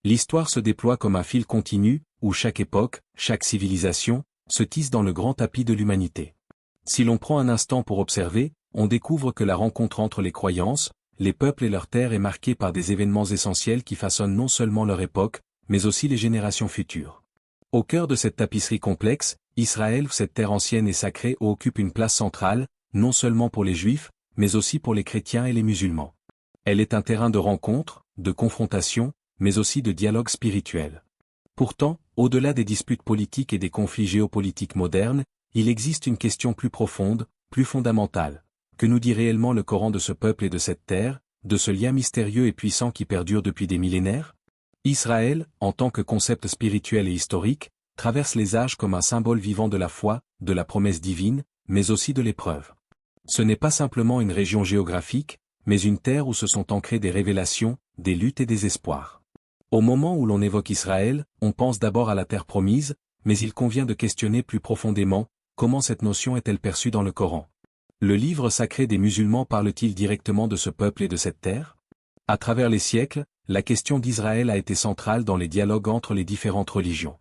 L'histoire se déploie comme un fil continu, où chaque époque, chaque civilisation, se tisse dans le grand tapis de l'humanité. Si l'on prend un instant pour observer, on découvre que la rencontre entre les croyances, les peuples et leurs terres est marquée par des événements essentiels qui façonnent non seulement leur époque, mais aussi les générations futures. Au cœur de cette tapisserie complexe, Israël, cette terre ancienne et sacrée, occupe une place centrale, non seulement pour les Juifs, mais aussi pour les chrétiens et les musulmans. Elle est un terrain de rencontre, de confrontation, mais aussi de dialogue spirituel. Pourtant, au-delà des disputes politiques et des conflits géopolitiques modernes, il existe une question plus profonde, plus fondamentale. Que nous dit réellement le Coran de ce peuple et de cette terre, de ce lien mystérieux et puissant qui perdure depuis des millénaires? Israël, en tant que concept spirituel et historique, traverse les âges comme un symbole vivant de la foi, de la promesse divine, mais aussi de l'épreuve. Ce n'est pas simplement une région géographique, mais une terre où se sont ancrées des révélations, des luttes et des espoirs. Au moment où l'on évoque Israël, on pense d'abord à la terre promise, mais il convient de questionner plus profondément, comment cette notion est-elle perçue dans le Coran? Le livre sacré des musulmans parle-t-il directement de ce peuple et de cette terre? À travers les siècles, la question d'Israël a été centrale dans les dialogues entre les différentes religions.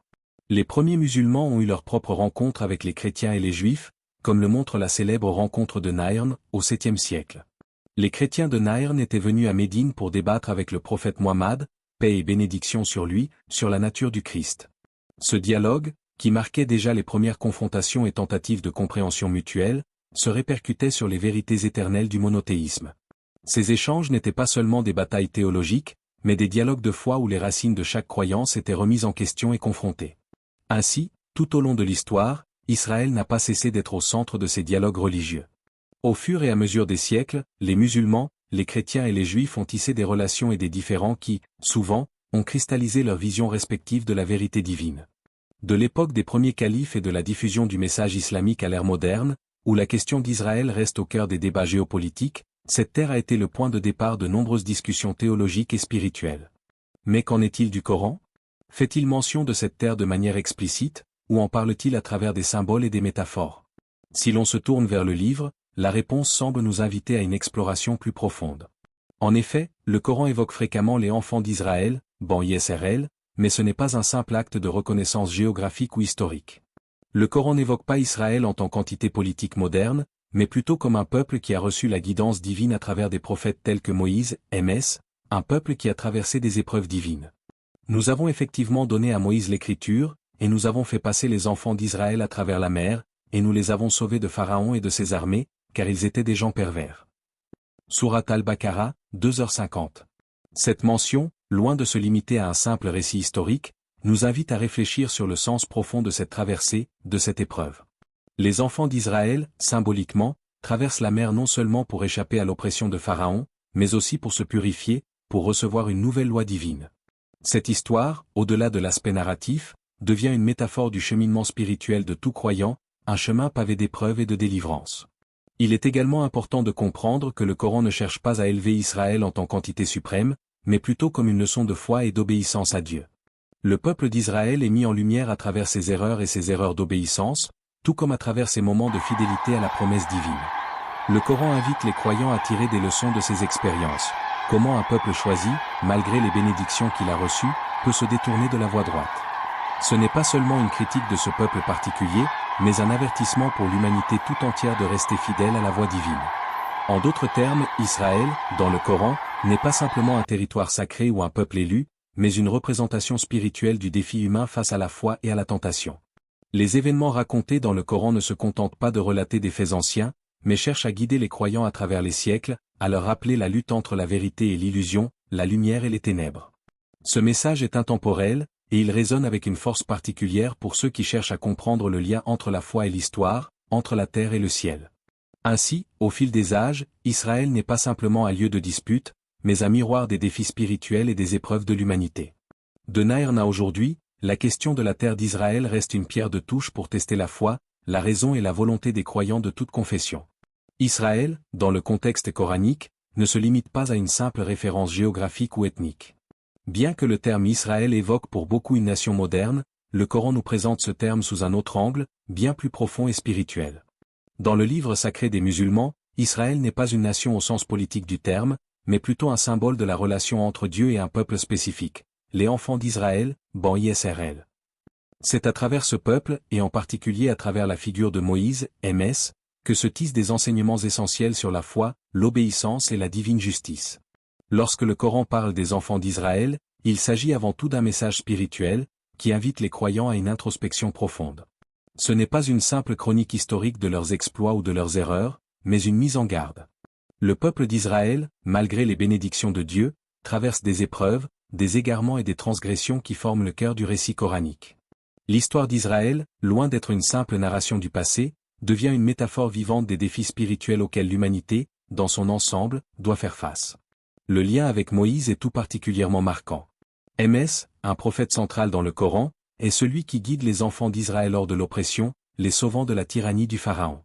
Les premiers musulmans ont eu leur propre rencontre avec les chrétiens et les juifs, comme le montre la célèbre rencontre de Naïrn, au 7e siècle. Les chrétiens de Naïrn étaient venus à Médine pour débattre avec le prophète Muhammad, paix et bénédiction sur lui, sur la nature du Christ. Ce dialogue, qui marquait déjà les premières confrontations et tentatives de compréhension mutuelle, se répercutait sur les vérités éternelles du monothéisme. Ces échanges n'étaient pas seulement des batailles théologiques, mais des dialogues de foi où les racines de chaque croyance étaient remises en question et confrontées. Ainsi, tout au long de l'histoire, Israël n'a pas cessé d'être au centre de ces dialogues religieux. Au fur et à mesure des siècles, les musulmans, les chrétiens et les juifs ont tissé des relations et des différends qui, souvent, ont cristallisé leurs visions respectives de la vérité divine. De l'époque des premiers califes et de la diffusion du message islamique à l'ère moderne, où la question d'Israël reste au cœur des débats géopolitiques, cette terre a été le point de départ de nombreuses discussions théologiques et spirituelles. Mais qu'en est-il du Coran? Fait-il mention de cette terre de manière explicite, ou en parle-t-il à travers des symboles et des métaphores? Si l'on se tourne vers le livre, la réponse semble nous inviter à une exploration plus profonde. En effet, le Coran évoque fréquemment les enfants d'Israël, Ban Yisraël, mais ce n'est pas un simple acte de reconnaissance géographique ou historique. Le Coran n'évoque pas Israël en tant qu'entité politique moderne, mais plutôt comme un peuple qui a reçu la guidance divine à travers des prophètes tels que Moïse, MS, un peuple qui a traversé des épreuves divines. Nous avons effectivement donné à Moïse l'écriture, et nous avons fait passer les enfants d'Israël à travers la mer, et nous les avons sauvés de Pharaon et de ses armées, car ils étaient des gens pervers. Sourate Al-Baqarah, 2h50. Cette mention, loin de se limiter à un simple récit historique, nous invite à réfléchir sur le sens profond de cette traversée, de cette épreuve. Les enfants d'Israël, symboliquement, traversent la mer non seulement pour échapper à l'oppression de Pharaon, mais aussi pour se purifier, pour recevoir une nouvelle loi divine. Cette histoire, au-delà de l'aspect narratif, devient une métaphore du cheminement spirituel de tout croyant, un chemin pavé d'épreuves et de délivrance. Il est également important de comprendre que le Coran ne cherche pas à élever Israël en tant qu'entité suprême, mais plutôt comme une leçon de foi et d'obéissance à Dieu. Le peuple d'Israël est mis en lumière à travers ses erreurs et ses erreurs d'obéissance, tout comme à travers ses moments de fidélité à la promesse divine. Le Coran invite les croyants à tirer des leçons de ces expériences. Comment un peuple choisi, malgré les bénédictions qu'il a reçues, peut se détourner de la voie droite. Ce n'est pas seulement une critique de ce peuple particulier, mais un avertissement pour l'humanité tout entière de rester fidèle à la voie divine. En d'autres termes, Israël, dans le Coran, n'est pas simplement un territoire sacré ou un peuple élu, mais une représentation spirituelle du défi humain face à la foi et à la tentation. Les événements racontés dans le Coran ne se contentent pas de relater des faits anciens, mais cherchent à guider les croyants à travers les siècles, à leur rappeler la lutte entre la vérité et l'illusion, la lumière et les ténèbres. Ce message est intemporel, et il résonne avec une force particulière pour ceux qui cherchent à comprendre le lien entre la foi et l'histoire, entre la terre et le ciel. Ainsi, au fil des âges, Israël n'est pas simplement un lieu de dispute, mais un miroir des défis spirituels et des épreuves de l'humanité. De Naïrn à aujourd'hui, la question de la terre d'Israël reste une pierre de touche pour tester la foi, la raison et la volonté des croyants de toute confession. Israël, dans le contexte coranique, ne se limite pas à une simple référence géographique ou ethnique. Bien que le terme Israël évoque pour beaucoup une nation moderne, le Coran nous présente ce terme sous un autre angle, bien plus profond et spirituel. Dans le livre sacré des musulmans, Israël n'est pas une nation au sens politique du terme, mais plutôt un symbole de la relation entre Dieu et un peuple spécifique, les enfants d'Israël, ban ISRL. C'est à travers ce peuple, et en particulier à travers la figure de Moïse, MS, que se tissent des enseignements essentiels sur la foi, l'obéissance et la divine justice. Lorsque le Coran parle des enfants d'Israël, il s'agit avant tout d'un message spirituel, qui invite les croyants à une introspection profonde. Ce n'est pas une simple chronique historique de leurs exploits ou de leurs erreurs, mais une mise en garde. Le peuple d'Israël, malgré les bénédictions de Dieu, traverse des épreuves, des égarements et des transgressions qui forment le cœur du récit coranique. L'histoire d'Israël, loin d'être une simple narration du passé, devient une métaphore vivante des défis spirituels auxquels l'humanité, dans son ensemble, doit faire face. Le lien avec Moïse est tout particulièrement marquant. MS, un prophète central dans le Coran, est celui qui guide les enfants d'Israël hors de l'oppression, les sauvant de la tyrannie du Pharaon.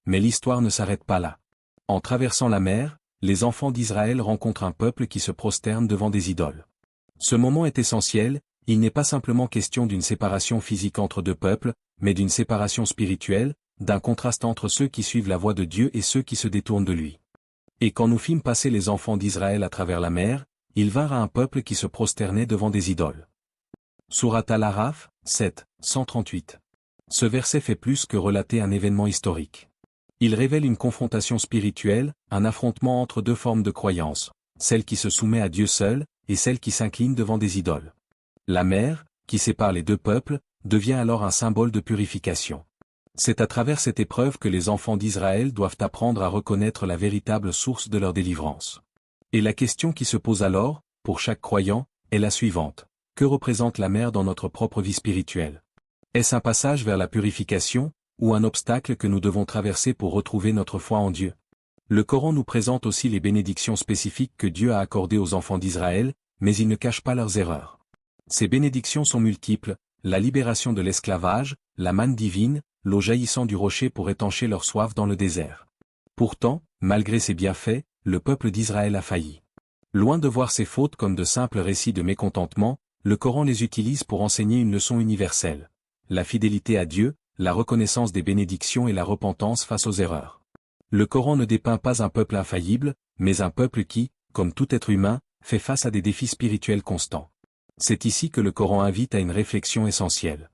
Mais l'histoire ne s'arrête pas là. En traversant la mer, les enfants d'Israël rencontrent un peuple qui se prosterne devant des idoles. Ce moment est essentiel, il n'est pas simplement question d'une séparation physique entre deux peuples, mais d'une séparation spirituelle, d'un contraste entre ceux qui suivent la voie de Dieu et ceux qui se détournent de lui. Et quand nous fîmes passer les enfants d'Israël à travers la mer, ils vinrent à un peuple qui se prosternait devant des idoles. Sourate Al-Araf, 7, 138. Ce verset fait plus que relater un événement historique. Il révèle une confrontation spirituelle, un affrontement entre deux formes de croyance, celle qui se soumet à Dieu seul, et celle qui s'incline devant des idoles. La mer, qui sépare les deux peuples, devient alors un symbole de purification. C'est à travers cette épreuve que les enfants d'Israël doivent apprendre à reconnaître la véritable source de leur délivrance. Et la question qui se pose alors, pour chaque croyant, est la suivante. Que représente la mer dans notre propre vie spirituelle? Est-ce un passage vers la purification, ou un obstacle que nous devons traverser pour retrouver notre foi en Dieu? Le Coran nous présente aussi les bénédictions spécifiques que Dieu a accordées aux enfants d'Israël, mais il ne cache pas leurs erreurs. Ces bénédictions sont multiples, la libération de l'esclavage, la manne divine, l'eau jaillissant du rocher pour étancher leur soif dans le désert. Pourtant, malgré ces bienfaits, le peuple d'Israël a failli. Loin de voir ces fautes comme de simples récits de mécontentement, le Coran les utilise pour enseigner une leçon universelle. La fidélité à Dieu, la reconnaissance des bénédictions et la repentance face aux erreurs. Le Coran ne dépeint pas un peuple infaillible, mais un peuple qui, comme tout être humain, fait face à des défis spirituels constants. C'est ici que le Coran invite à une réflexion essentielle.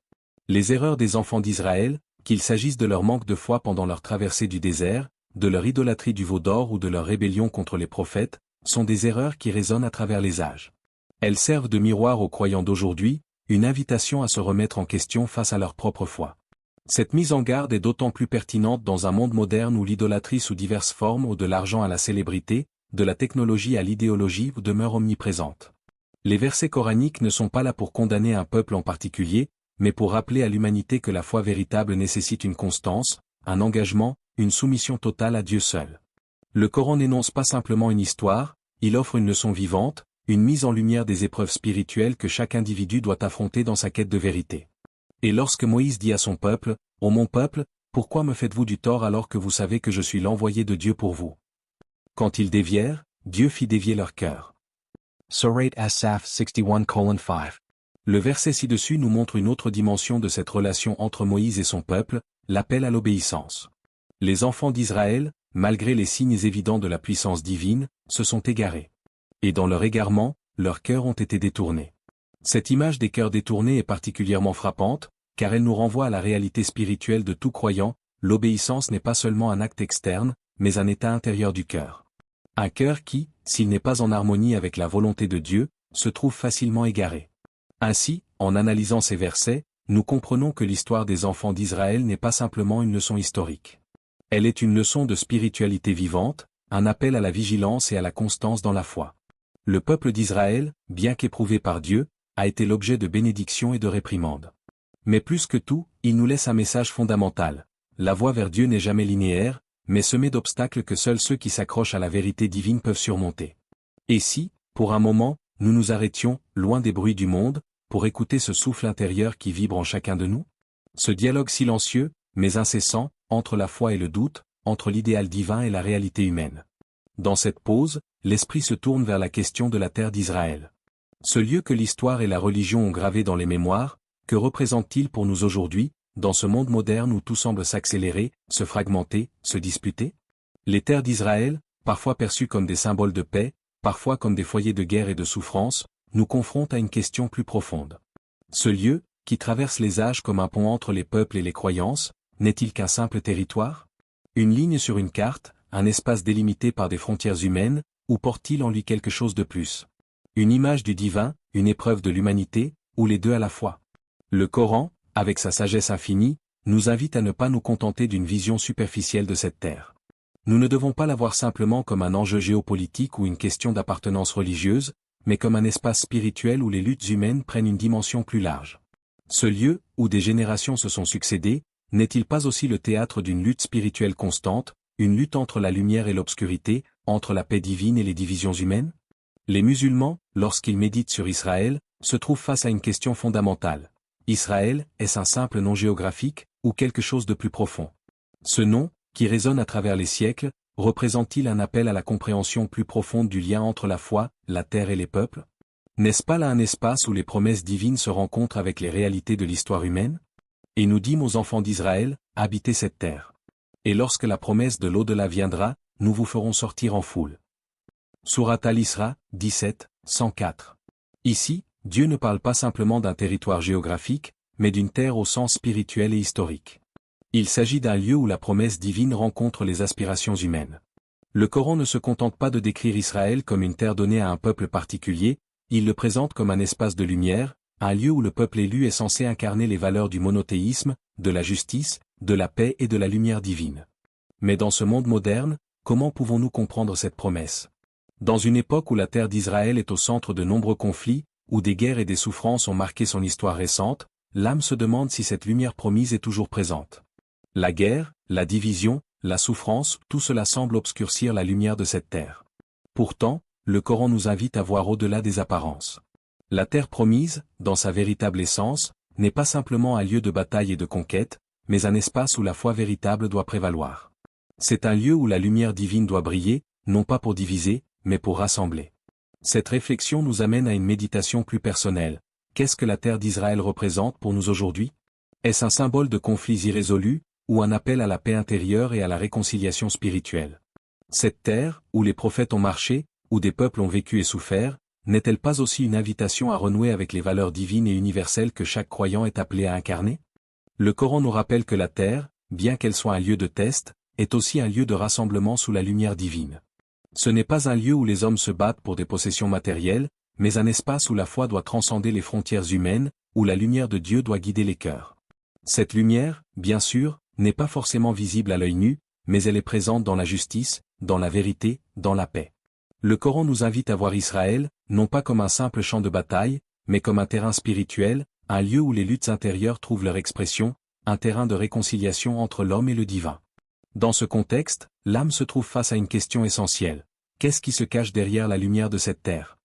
Les erreurs des enfants d'Israël, qu'il s'agisse de leur manque de foi pendant leur traversée du désert, de leur idolâtrie du veau d'or ou de leur rébellion contre les prophètes, sont des erreurs qui résonnent à travers les âges. Elles servent de miroir aux croyants d'aujourd'hui, une invitation à se remettre en question face à leur propre foi. Cette mise en garde est d'autant plus pertinente dans un monde moderne où l'idolâtrie sous diverses formes ou de l'argent à la célébrité, de la technologie à l'idéologie demeure omniprésente. Les versets coraniques ne sont pas là pour condamner un peuple en particulier, mais pour rappeler à l'humanité que la foi véritable nécessite une constance, un engagement, une soumission totale à Dieu seul. Le Coran n'énonce pas simplement une histoire, il offre une leçon vivante, une mise en lumière des épreuves spirituelles que chaque individu doit affronter dans sa quête de vérité. Et lorsque Moïse dit à son peuple, « Ô mon peuple, pourquoi me faites-vous du tort alors que vous savez que je suis l'envoyé de Dieu pour vous ?» Quand ils dévièrent, Dieu fit dévier leur cœur. Surah As-Saf 61:5. Le verset ci-dessus nous montre une autre dimension de cette relation entre Moïse et son peuple, l'appel à l'obéissance. Les enfants d'Israël, malgré les signes évidents de la puissance divine, se sont égarés. Et dans leur égarement, leurs cœurs ont été détournés. Cette image des cœurs détournés est particulièrement frappante, car elle nous renvoie à la réalité spirituelle de tout croyant. L'obéissance n'est pas seulement un acte externe, mais un état intérieur du cœur. Un cœur qui, s'il n'est pas en harmonie avec la volonté de Dieu, se trouve facilement égaré. Ainsi, en analysant ces versets, nous comprenons que l'histoire des enfants d'Israël n'est pas simplement une leçon historique. Elle est une leçon de spiritualité vivante, un appel à la vigilance et à la constance dans la foi. Le peuple d'Israël, bien qu'éprouvé par Dieu, a été l'objet de bénédictions et de réprimandes. Mais plus que tout, il nous laisse un message fondamental. La voie vers Dieu n'est jamais linéaire, mais semée d'obstacles que seuls ceux qui s'accrochent à la vérité divine peuvent surmonter. Et si, pour un moment, nous nous arrêtions, loin des bruits du monde, pour écouter ce souffle intérieur qui vibre en chacun de nous? Ce dialogue silencieux, mais incessant, entre la foi et le doute, entre l'idéal divin et la réalité humaine. Dans cette pause, l'esprit se tourne vers la question de la terre d'Israël. Ce lieu que l'histoire et la religion ont gravé dans les mémoires, que représente-t-il pour nous aujourd'hui, dans ce monde moderne où tout semble s'accélérer, se fragmenter, se disputer? Les terres d'Israël, parfois perçues comme des symboles de paix, parfois comme des foyers de guerre et de souffrance, nous confronte à une question plus profonde. Ce lieu, qui traverse les âges comme un pont entre les peuples et les croyances, n'est-il qu'un simple territoire? Une ligne sur une carte, un espace délimité par des frontières humaines, ou porte-t-il en lui quelque chose de plus? Une image du divin, une épreuve de l'humanité, ou les deux à la fois? Le Coran, avec sa sagesse infinie, nous invite à ne pas nous contenter d'une vision superficielle de cette terre. Nous ne devons pas la voir simplement comme un enjeu géopolitique ou une question d'appartenance religieuse, mais comme un espace spirituel où les luttes humaines prennent une dimension plus large. Ce lieu, où des générations se sont succédées, n'est-il pas aussi le théâtre d'une lutte spirituelle constante, une lutte entre la lumière et l'obscurité, entre la paix divine et les divisions humaines? Les musulmans, lorsqu'ils méditent sur Israël, se trouvent face à une question fondamentale. Israël, est-ce un simple nom géographique, ou quelque chose de plus profond? Ce nom, qui résonne à travers les siècles, représente-t-il un appel à la compréhension plus profonde du lien entre la foi, la terre et les peuples? N'est-ce pas là un espace où les promesses divines se rencontrent avec les réalités de l'histoire humaine? Et nous dîmes aux enfants d'Israël, habitez cette terre. Et lorsque la promesse de l'au-delà viendra, nous vous ferons sortir en foule. Sourate Al-Isra, 17, 104. Ici, Dieu ne parle pas simplement d'un territoire géographique, mais d'une terre au sens spirituel et historique. Il s'agit d'un lieu où la promesse divine rencontre les aspirations humaines. Le Coran ne se contente pas de décrire Israël comme une terre donnée à un peuple particulier, il le présente comme un espace de lumière, un lieu où le peuple élu est censé incarner les valeurs du monothéisme, de la justice, de la paix et de la lumière divine. Mais dans ce monde moderne, comment pouvons-nous comprendre cette promesse? Dans une époque où la terre d'Israël est au centre de nombreux conflits, où des guerres et des souffrances ont marqué son histoire récente, l'âme se demande si cette lumière promise est toujours présente. La guerre, la division, la souffrance, tout cela semble obscurcir la lumière de cette terre. Pourtant, le Coran nous invite à voir au-delà des apparences. La terre promise, dans sa véritable essence, n'est pas simplement un lieu de bataille et de conquête, mais un espace où la foi véritable doit prévaloir. C'est un lieu où la lumière divine doit briller, non pas pour diviser, mais pour rassembler. Cette réflexion nous amène à une méditation plus personnelle. Qu'est-ce que la terre d'Israël représente pour nous aujourd'hui? Est-ce un symbole de conflits irrésolus, ou un appel à la paix intérieure et à la réconciliation spirituelle? Cette terre, où les prophètes ont marché, où des peuples ont vécu et souffert, n'est-elle pas aussi une invitation à renouer avec les valeurs divines et universelles que chaque croyant est appelé à incarner? Le Coran nous rappelle que la terre, bien qu'elle soit un lieu de test, est aussi un lieu de rassemblement sous la lumière divine. Ce n'est pas un lieu où les hommes se battent pour des possessions matérielles, mais un espace où la foi doit transcender les frontières humaines, où la lumière de Dieu doit guider les cœurs. Cette lumière, bien sûr, n'est pas forcément visible à l'œil nu, mais elle est présente dans la justice, dans la vérité, dans la paix. Le Coran nous invite à voir Israël, non pas comme un simple champ de bataille, mais comme un terrain spirituel, un lieu où les luttes intérieures trouvent leur expression, un terrain de réconciliation entre l'homme et le divin. Dans ce contexte, l'âme se trouve face à une question essentielle. Qu'est-ce qui se cache derrière la lumière de cette terre?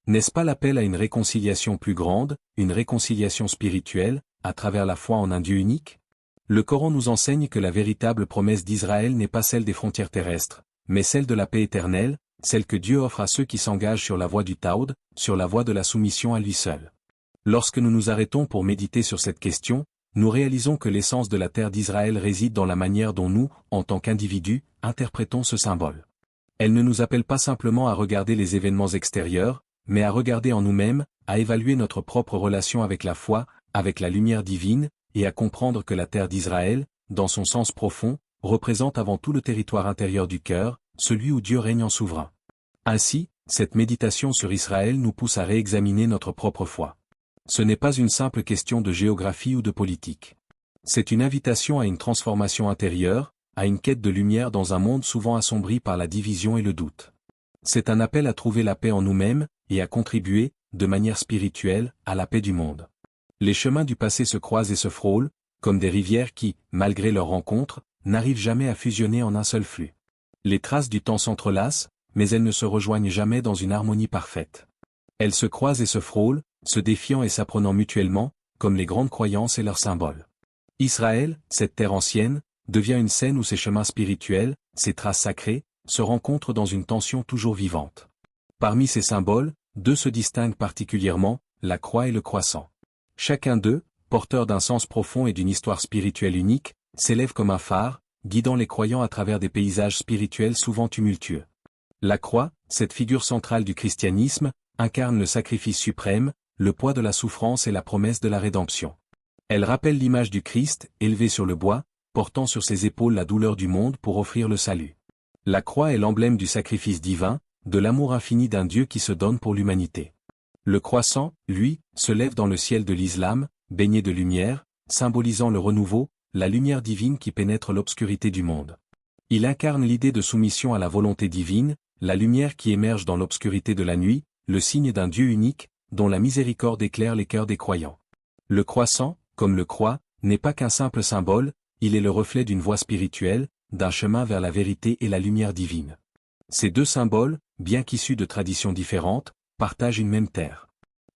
N'est-ce pas l'appel à une réconciliation plus grande, une réconciliation spirituelle, à travers la foi en un Dieu unique? Le Coran nous enseigne que la véritable promesse d'Israël n'est pas celle des frontières terrestres, mais celle de la paix éternelle, celle que Dieu offre à ceux qui s'engagent sur la voie du Tawhid, sur la voie de la soumission à lui seul. Lorsque nous nous arrêtons pour méditer sur cette question, nous réalisons que l'essence de la terre d'Israël réside dans la manière dont nous, en tant qu'individus, interprétons ce symbole. Elle ne nous appelle pas simplement à regarder les événements extérieurs, mais à regarder en nous-mêmes, à évaluer notre propre relation avec la foi, avec la lumière divine, et à comprendre que la terre d'Israël, dans son sens profond, représente avant tout le territoire intérieur du cœur, celui où Dieu règne en souverain. Ainsi, cette méditation sur Israël nous pousse à réexaminer notre propre foi. Ce n'est pas une simple question de géographie ou de politique. C'est une invitation à une transformation intérieure, à une quête de lumière dans un monde souvent assombri par la division et le doute. C'est un appel à trouver la paix en nous-mêmes, et à contribuer, de manière spirituelle, à la paix du monde. Les chemins du passé se croisent et se frôlent, comme des rivières qui, malgré leur rencontre, n'arrivent jamais à fusionner en un seul flux. Les traces du temps s'entrelacent, mais elles ne se rejoignent jamais dans une harmonie parfaite. Elles se croisent et se frôlent, se défiant et s'apprenant mutuellement, comme les grandes croyances et leurs symboles. Israël, cette terre ancienne, devient une scène où ses chemins spirituels, ses traces sacrées, se rencontrent dans une tension toujours vivante. Parmi ces symboles, deux se distinguent particulièrement, la croix et le croissant. Chacun d'eux, porteur d'un sens profond et d'une histoire spirituelle unique, s'élève comme un phare, guidant les croyants à travers des paysages spirituels souvent tumultueux. La croix, cette figure centrale du christianisme, incarne le sacrifice suprême, le poids de la souffrance et la promesse de la rédemption. Elle rappelle l'image du Christ, élevé sur le bois, portant sur ses épaules la douleur du monde pour offrir le salut. La croix est l'emblème du sacrifice divin, de l'amour infini d'un Dieu qui se donne pour l'humanité. Le croissant, lui, se lève dans le ciel de l'islam, baigné de lumière, symbolisant le renouveau, la lumière divine qui pénètre l'obscurité du monde. Il incarne l'idée de soumission à la volonté divine, la lumière qui émerge dans l'obscurité de la nuit, le signe d'un Dieu unique, dont la miséricorde éclaire les cœurs des croyants. Le croissant, comme le croix, n'est pas qu'un simple symbole, il est le reflet d'une voie spirituelle, d'un chemin vers la vérité et la lumière divine. Ces deux symboles, bien qu'issus de traditions différentes, partagent une même terre.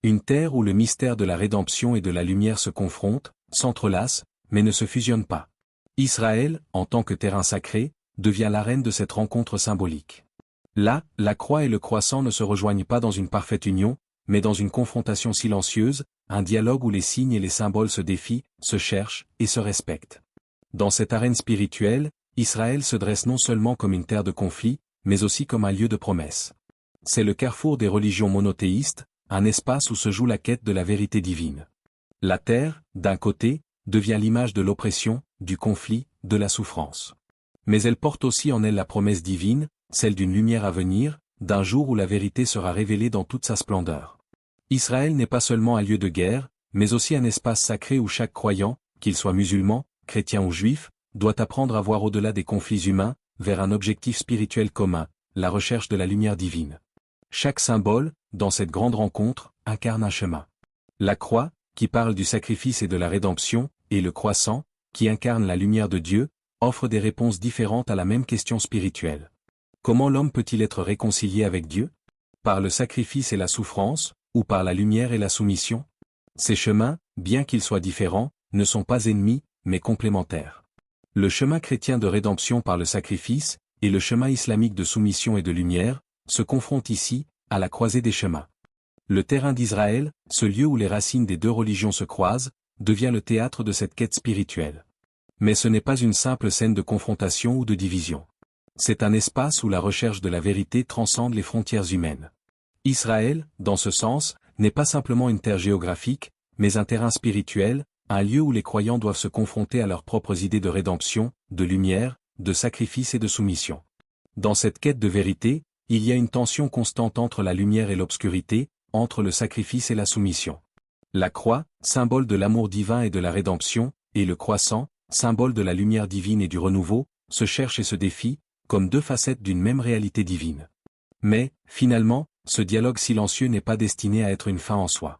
Une terre où le mystère de la rédemption et de la lumière se confrontent, s'entrelacent, mais ne se fusionnent pas. Israël, en tant que terrain sacré, devient l'arène de cette rencontre symbolique. Là, la croix et le croissant ne se rejoignent pas dans une parfaite union, mais dans une confrontation silencieuse, un dialogue où les signes et les symboles se défient, se cherchent et se respectent. Dans cette arène spirituelle, Israël se dresse non seulement comme une terre de conflit, mais aussi comme un lieu de promesse. C'est le carrefour des religions monothéistes, un espace où se joue la quête de la vérité divine. La terre, d'un côté, devient l'image de l'oppression, du conflit, de la souffrance. Mais elle porte aussi en elle la promesse divine, celle d'une lumière à venir, d'un jour où la vérité sera révélée dans toute sa splendeur. Israël n'est pas seulement un lieu de guerre, mais aussi un espace sacré où chaque croyant, qu'il soit musulman, chrétien ou juif, doit apprendre à voir au-delà des conflits humains, vers un objectif spirituel commun, la recherche de la lumière divine. Chaque symbole, dans cette grande rencontre, incarne un chemin. La croix, qui parle du sacrifice et de la rédemption, et le croissant, qui incarne la lumière de Dieu, offre des réponses différentes à la même question spirituelle. Comment l'homme peut-il être réconcilié avec Dieu? Par le sacrifice et la souffrance, ou par la lumière et la soumission? Ces chemins, bien qu'ils soient différents, ne sont pas ennemis, mais complémentaires. Le chemin chrétien de rédemption par le sacrifice, et le chemin islamique de soumission et de lumière, se confrontent ici, à la croisée des chemins. Le terrain d'Israël, ce lieu où les racines des deux religions se croisent, devient le théâtre de cette quête spirituelle. Mais ce n'est pas une simple scène de confrontation ou de division. C'est un espace où la recherche de la vérité transcende les frontières humaines. Israël, dans ce sens, n'est pas simplement une terre géographique, mais un terrain spirituel, un lieu où les croyants doivent se confronter à leurs propres idées de rédemption, de lumière, de sacrifice et de soumission. Dans cette quête de vérité, il y a une tension constante entre la lumière et l'obscurité, entre le sacrifice et la soumission. La croix, symbole de l'amour divin et de la rédemption, et le croissant, symbole de la lumière divine et du renouveau, se cherchent et se défient, comme deux facettes d'une même réalité divine. Mais, finalement, ce dialogue silencieux n'est pas destiné à être une fin en soi.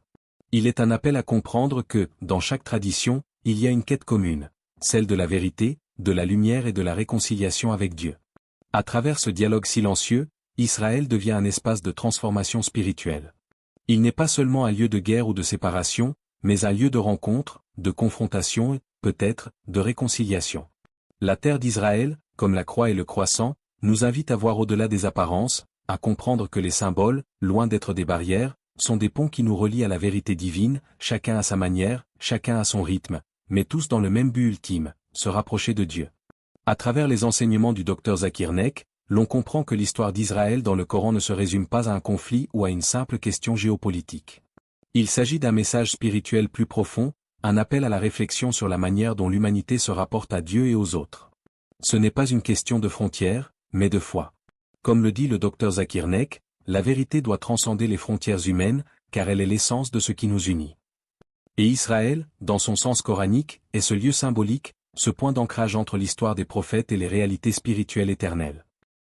Il est un appel à comprendre que, dans chaque tradition, il y a une quête commune, celle de la vérité, de la lumière et de la réconciliation avec Dieu. À travers ce dialogue silencieux, Israël devient un espace de transformation spirituelle. Il n'est pas seulement un lieu de guerre ou de séparation, mais un lieu de rencontre, de confrontation et, peut-être, de réconciliation. La terre d'Israël, comme la croix et le croissant, nous invite à voir au-delà des apparences, à comprendre que les symboles, loin d'être des barrières, sont des ponts qui nous relient à la vérité divine, chacun à sa manière, chacun à son rythme, mais tous dans le même but ultime, se rapprocher de Dieu. À travers les enseignements du Dr Zakir Naik, l'on comprend que l'histoire d'Israël dans le Coran ne se résume pas à un conflit ou à une simple question géopolitique. Il s'agit d'un message spirituel plus profond, un appel à la réflexion sur la manière dont l'humanité se rapporte à Dieu et aux autres. Ce n'est pas une question de frontières, mais de foi. Comme le dit le Dr Zakir Naik, la vérité doit transcender les frontières humaines, car elle est l'essence de ce qui nous unit. Et Israël, dans son sens coranique, est ce lieu symbolique, ce point d'ancrage entre l'histoire des prophètes et les réalités spirituelles éternelles.